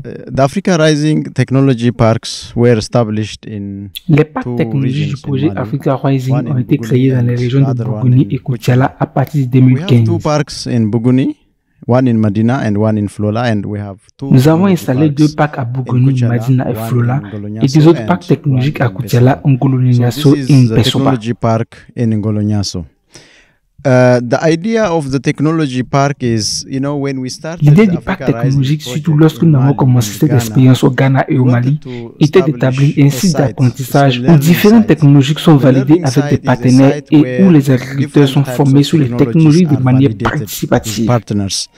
The Africa Rising Technology Parks were established in Les parcs two technologiques du regions in projet Mali. Africa Rising One in ont été Buguni créés dans and les régions de the other one Buguni in et Koutiala à partir de We have two 2015. parks in Buguni, one in Medina and one in Flola, and we have two Nous avons technology installé deux parks parcs à in Buguni, Koutiala, Madina et one Flola, in et Ngolonyaso deux autres and parcs technologiques one à in Koutiala, Pessoa. So Ngolonyaso this et is the Mpesoba. technology park in Ngolonyaso. The idea of the technology park is, when we started L'idée the du parc Africa Rising technologique, surtout project lorsque in nous avons Mali commencé and cette Ghana, expérience au Ghana et we au Mali, wanted to était d'établir un establish a site site. It's a d'apprentissage où learning différentes site. technologies sont The validées learning avec des site is a partenaires site et où where les agriculteurs sont different types formés of sur les technologies technologies de are manière validated with participative. partners.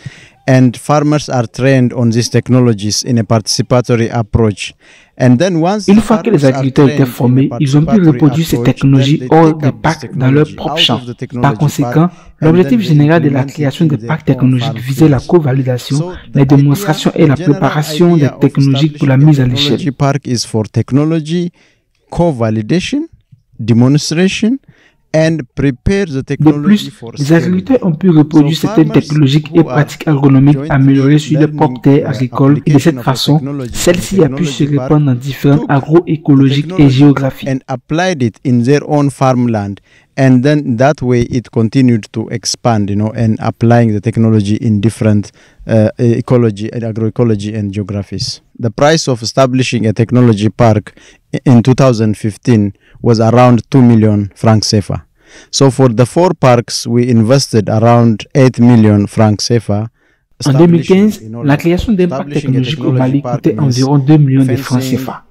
And farmers are trained on these technologies in a participatory approach. And then once Une the fois que les farmers are agriculteurs étaient trained in a formés, ils ont pu participatory reproduire ces approach, technologies then they hors take des up this parcs dans leur technology propre out champ. of the Par technology conséquent, park, and l'objectif then they général de la implement it création in des their parcs own technologiques farm visait la fields. co-validation, So la the démonstration idea, et la the general préparation des idea of technologies pour la establishing a mise à technology l'échelle. park is for technology co-validation, demonstration, and prepare the De technology plus, for les scaling. agriculteurs ont pu reproduire So certaines farmers technologies who et are pratiques agronomiques jointly améliorées sur leur propre learning terre agricole et de cette application of a façon, technology in a celle-ci a pu se technology park répandre dans différentes took the agroécologiques et technology géographiques. and applied it in their own farmland, and then that way it continued to expand, and applying the technology in different ecology and agroecology and geographies. The price of establishing a technology park in 2015 was around 2 million francs CFA. So for the 4 parks, we invested around 8 million francs CFA. En 2015, la création d'un parc technologique au Mali coûtait environ 2 millions de francs CFA.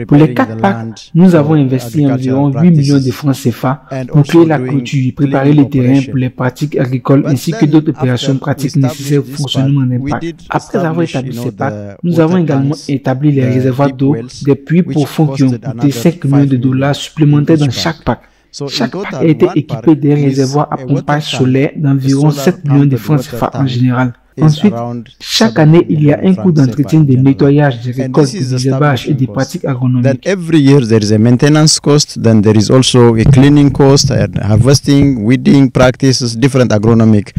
Pour les 4 parcs, nous avons investi environ 8 millions de francs CFA pour créer la clôture, préparer les terrains pour les pratiques agricoles ainsi que d'autres opérations pratiques nécessaires au fonctionnement d'un parc. Après avoir établi ces parcs, nous avons également établi les réservoirs d'eau, des puits profonds qui ont coûté 5 millions de dollars supplémentaires dans chaque parc. Chaque parc a été équipé d'un réservoir à pompage solaire d'environ 7 millions de francs CFA en général. Ensuite, chaque année, il y a un coût d'entretien, de nettoyage, des récoltes, du désherbage et des pratiques agronomiques. Then every year there is a maintenance cost, then there is also a cleaning cost, and harvesting, weeding practices, different agronomic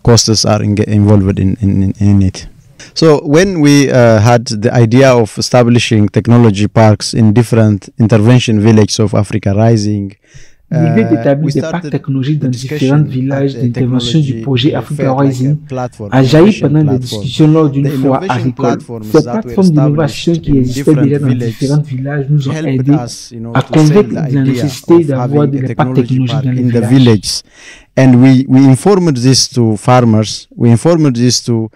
costs are involved in it. So when we had the idea of establishing technology parks in different intervention villages of Africa Rising, l'idée d'établir des parcs technologiques dans différents villages d'intervention du projet Africa Rising a jailli pendant des discussions lors d'une foire agricole. Ces plateformes d'innovation qui existaient déjà dans différents villages nous ont aidés à convaincre de la nécessité d'avoir des parcs technologiques dans les villages. And we informed this to farmers, we informed this to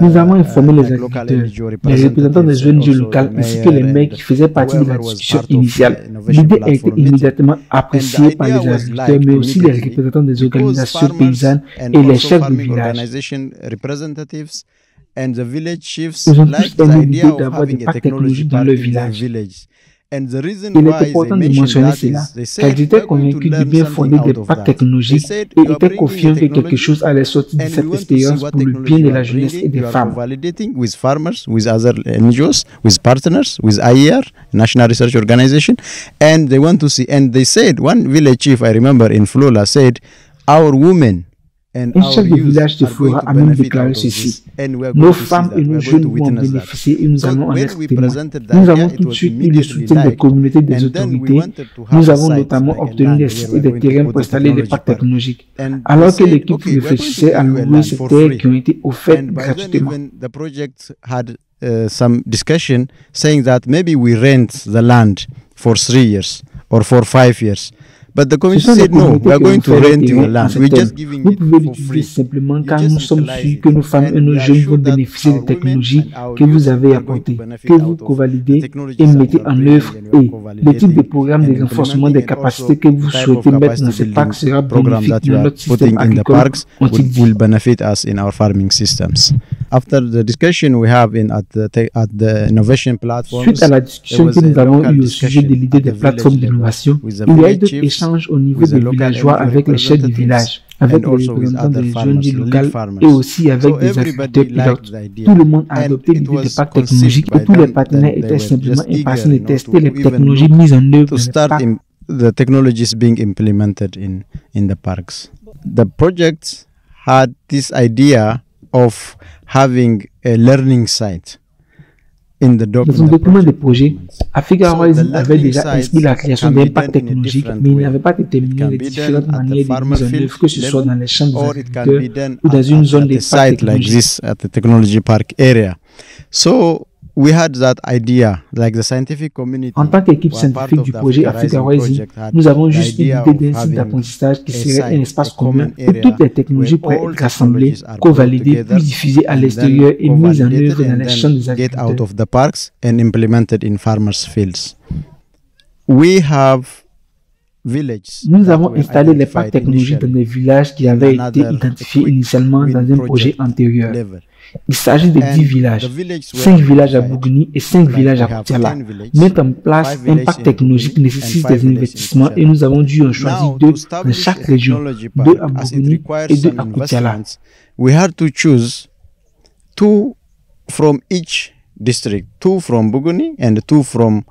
nous avons informé les agriculteurs, les représentants des ONG locales ainsi que les maires qui faisaient partie de la discussion initiale. L'idée a été immédiatement appréciée par les agriculteurs, mais aussi les représentants des organisations paysannes et les chefs de village. Ils ont tous aimé l'idée d'avoir des parcs technologiques dans leur village. Il est important de mentionner cela, car ils étaient convaincus de bien fonder des parcs technologiques et étaient confiants que quelque chose allait sortir de cette expérience pour le bien de la jeunesse et des femmes. With farmers, with other NGOs, with partners, with IER, National Research Organization, and they want to see, and they said, one village chief, I remember in Flola, said, our women un chef de village de Flora a même déclaré ceci. Nos femmes et nos jeunes vont en bénéficier et nous allons en être témoins. Nous avons tout de suite eu le soutien des communautés et des autorités. Nous avons notamment obtenu des sites et des terrains pour installer les parcs technologiques. Alors que l'équipe réfléchissait à louer ces terres qui ont été offertes gratuitement. Some discussion saying that maybe we rent the land for 3 years or for 5 years. But the commission said no, we are going to rent you the land. We're just giving it for free. Simplement car nous sommes sûrs que nos femmes et nos jeunes vont bénéficier des technologies que vous avez apportées, que vous co-validez et mettez en œuvre, et le type de programme de renforcement des capacités que vous souhaitez mettre dans ces parcs sera bénéfique dans notre système agricole. Will benefit us in our farming systems. After the discussion we have at the innovation platforms, suite à la discussion que nous avons eue au sujet de l'idée des plateformes d'innovation, il y a eu d'autres échanges au niveau des villageois avec les chefs du village, avec les représentants des ONG locales et aussi avec des agriculteurs pilotes. Tout le monde a adopté l'idée des parcs technologiques et tous les partenaires étaient simplement impatients de tester les technologies mises en œuvre dans les parcs. The technologies being implemented in the parks. The project had this idea of having a learning site. Dans son document de projet, Africa Horizon avait déjà inscrit la création d'un parc technologique, mais il n'avait pas déterminé les différentes manières de mise en œuvre, que ce soit dans les champs des agriculteurs ou dans une zone des parcs technologiques. We had that idea, like the scientific community. En tant qu'équipe scientifique du projet Africa Horizon, nous avons juste eu l'idée d'un site d'apprentissage qui serait un espace commun où toutes les technologies pourraient être rassemblées, co-validées, puis diffusées à l'extérieur et mises en œuvre dans les champs des agriculteurs. Out of the parks and implemented in farmers' fields. We have Nous avons installé les parcs technologiques dans des villages qui avaient été identifiés initialement dans un projet antérieur. Il s'agit de 10 villages, 5 villages à Bougni et 5 villages à Koutiala. Mettre en place un parc technologique nécessite des investissements et nous avons dû en choisir 2 dans chaque région, 2 à Bougni et 2 à Koutiala. We had to choose 2 from each district, 2 from Buguni and 2 from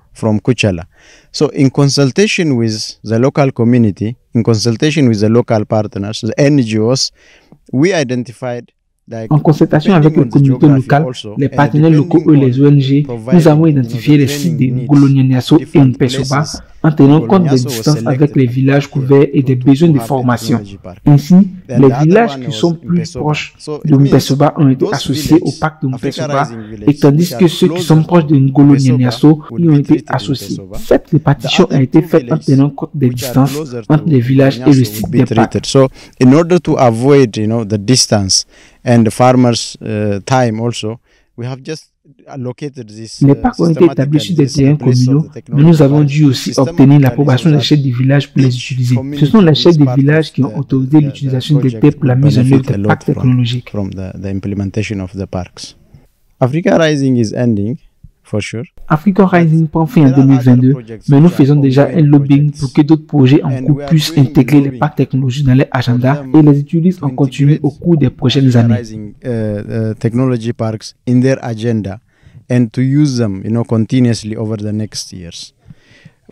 Kuchala. So in consultation with the local community, in consultation with the local partners, the NGOs, we identified en concertation avec les communautés locales, les partenaires locaux et les ONG, nous avons identifié les sites de Ngolonianiaso et Mpesoba en tenant compte des distances avec les villages couverts et des besoins de formation. Ainsi, les villages qui sont plus proches de Mpesoba ont été associés au parc de Mpesoba, et tandis que ceux qui sont proches de Ngolonianiaso y ont été associés. Cette répartition a été faite en tenant compte des distances entre les villages et le site des parcs. So, in order to avoid, the distance and the farmers' time also, we have just allocated this. Les parcs ont été établis sur des terrains communaux, mais nous avons dû aussi obtenir l'approbation des chefs des villages pour les utiliser. Ce sont les chefs des villages qui ont autorisé l'utilisation des terres pour la mise en œuvre des parcs technologiques. From the implementation of the parks. Africa Rising is ending. For sure. Africa Rising prend fin en 2022, mais nous faisons déjà un lobbying pour que d'autres projets en cours puissent intégrer les parcs technologiques dans leur agenda et les utilisent en continu au cours des prochaines années. Technology parks in their agenda and to use them, continuously over the next years.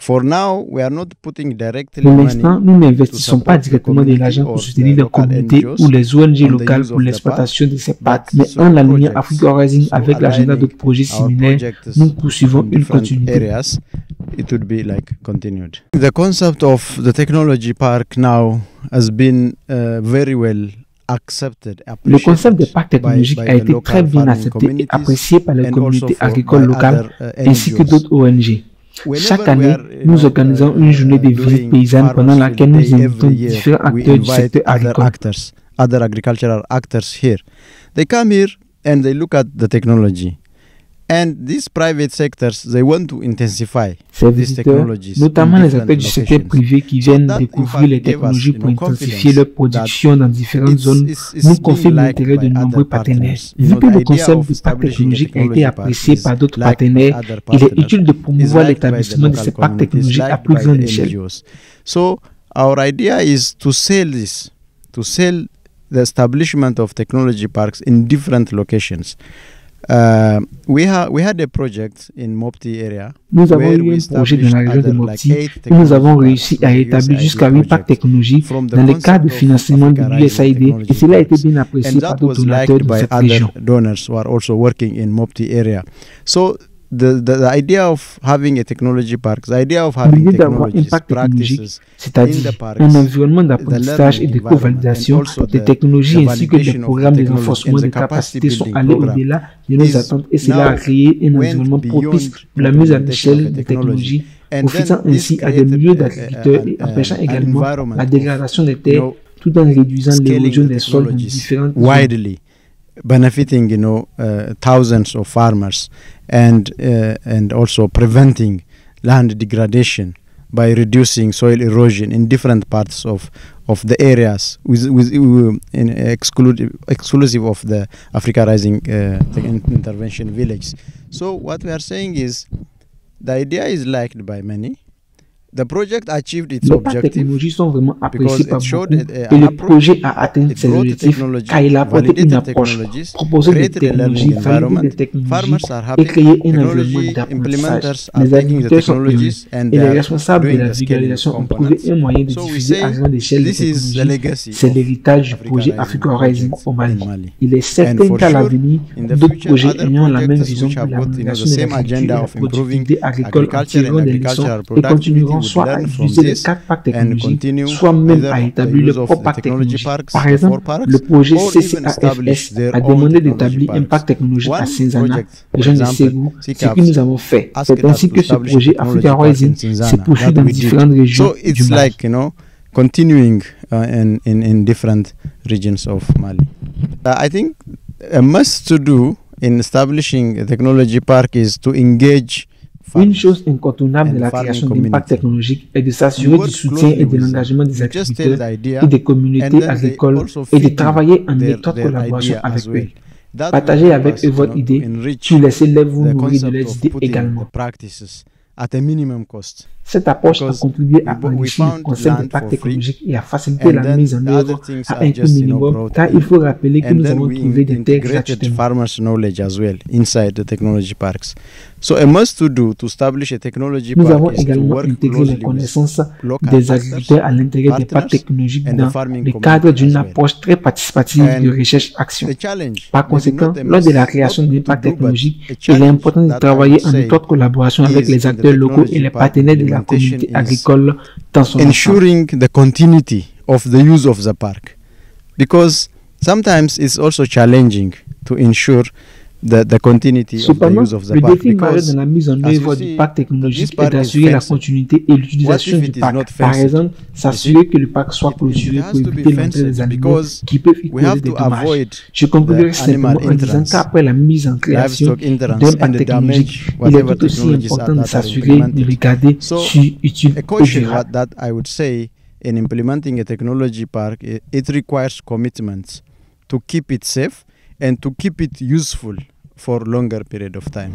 For now, we are not putting directly pour l'instant, nous n'investissons pas directement de l'argent pour soutenir les communautés ou les ONG locales pour l'exploitation de ces parcs, mais en alignant Africa Horizon avec l'agenda d'autres projets similaires, nous poursuivons une continuité. It would be continued. The concept of the technology park now has been very well accepted. Le concept des parcs technologiques a été très bien accepté et apprécié par les communautés agricoles locales ainsi que d'autres ONG. Chaque année, nous organisons une journée de visite paysanne pendant laquelle nous invitons différents acteurs du secteur agricole. Other agricultural actors here. They come here and they look at the technology. And these private sectors, they want to intensify these technologies. Notamment les acteurs du secteur privé qui viennent découvrir les technologies pour intensifier leur production dans différentes zones, nous confirment l'intérêt de nombreux partenaires. Vu que le concept du parc technologique a été apprécié par d'autres partenaires, il est utile de promouvoir l'établissement de ces parcs technologiques à plus grande échelle. So, our idea is to sell this, to sell the establishment of technology parks in different locations. We had a project in Mopti area. Nous avons eu un projet dans la région de Mopti et nous avons réussi à établir jusqu'à 8 parcs technologiques dans le cadre de financement de l'USAID et cela a été bien apprécié par d'autres donateurs de cette région. Donors who are also working in Mopti area. So the idea of having a technology park, the idea of having technologies, practices, c'est-à-dire un environnement d'apprentissage et de co-validation des technologies ainsi que des programmes de renforcement de capacités sont allés au-delà de nos attentes et cela a créé un environnement propice pour la mise à l'échelle des technologies, profitant ainsi à des milliers d'agriculteurs et empêchant également la dégradation des terres tout en réduisant l'érosion des sols dans différentes zones. Benefiting, thousands of farmers and also preventing land degradation by reducing soil erosion in different parts of the areas exclusive of the Africa Rising intervention village. So what we are saying is the idea is liked by many. The project achieved its Les parcs objective technologiques sont vraiment appréciés par because it beaucoup showed et le projet a atteint ses brought the objectifs technology, car il a apporté une validated approche, technologies, proposé des created a learning technologies, validé environment. des technologies Farmers are et happy. créé un Technology environnement d'apprentissage. implementers are Les taking the agriculteurs sont heureux technologies and et they les are responsables de doing la the scaling vulgarisation ont trouvé components. un moyen de So we diffuser à say grande échelle les this is the technologies. legacy C'est of l'héritage du Africa projet Rising Africa Rising project au Mali. in Mali. Il est And certain for qu'à sure, l'avenir, in the d'autres future, projets other ayant la même projects vision which pour have got the l'amélioration de same l'agriculture et agenda la of improving productivité agricole en agriculture and tirant des leçons agricultural et productivity continueront would soit à learn from utiliser les this 4 parcs and technologiques, continue soit même either à the établir use le of propre the parc technology technologique. parks, Par the exemple, 4 parks, le projet or even establish CCAFS their a own demandé technology d'établir un parks. parc technologique à One Sinzana, project, for région de example, Ségou, ce que CCAFS nous avons fait. asked C'est us ainsi to que ce establish a projet technology Africa park in Rising se Sinzana. poursuit That dans we did. différentes régions So du it's Mali. like, continuing in different regions of Mali. I think a must to do in establishing a technology park is to engage Une farmers chose incontournable de and la farming création d'un parc community. technologique est de s'assurer du Work soutien closely et de with them. l'engagement des You just tell agriculteurs the idea et des and communautés then they agricoles also et de feed you travailler en étroite their collaboration idea as avec eux. well. That Partagez will avec help eux us, votre to idée, enrich puis laissez-les vous the nourrir de concept leurs of idées putting également. the practices at a minimum cost. Cette approche a Because contribué à we enrichir le found concept des land parcs for free, technologiques et à faciliter and la then mise en the œuvre other things à are un coût just, minimum, brought car in. il faut rappeler que And nous then avons we trouvé des terres integrated gratuitement. farmers' knowledge as well inside the technology parks. So a must to do to establish a technology Nous park avons is to également work intégré les closely with connaissances local des actors, agriculteurs à l'intérieur des parcs partners, technologiques and the dans farming le community cadre d'une as well. approche très participative And de recherche-action. The challenge, Par maybe conséquent, not a lors de la must, création not d'un to parc do, but technologique, a il est challenge important de that I travailler would en say étroite collaboration avec is les in the acteurs locaux et technology les park partenaires de la implementation communauté is agricole dans son ensemble. ensuring the continuity of the use of the park, because sometimes it's also challenging to ensure the continuity of the Cependant, use of the le park, défi majeur because de la mise en as you œuvre du see, parc this technologique est park is d'assurer la fenced. continuité et l'utilisation What if du it is parc. not Par fenced? exemple, s'assurer que le parc soit It clôturé has pour to be éviter l'entrée fenced des animaux because qui peuvent y we causer have des to dommages. avoid Je conclurai the simplement animal en disant entrance, qu'après la mise en création livestock entrance, d'un and parc the technologique, damage, il est whatever tout aussi technologies important de that are s'assurer de implemented. les garder So, utiles a et caution durables. that I would say in implementing a technology park, it requires commitments to keep it safe and to keep it useful for longer period of time.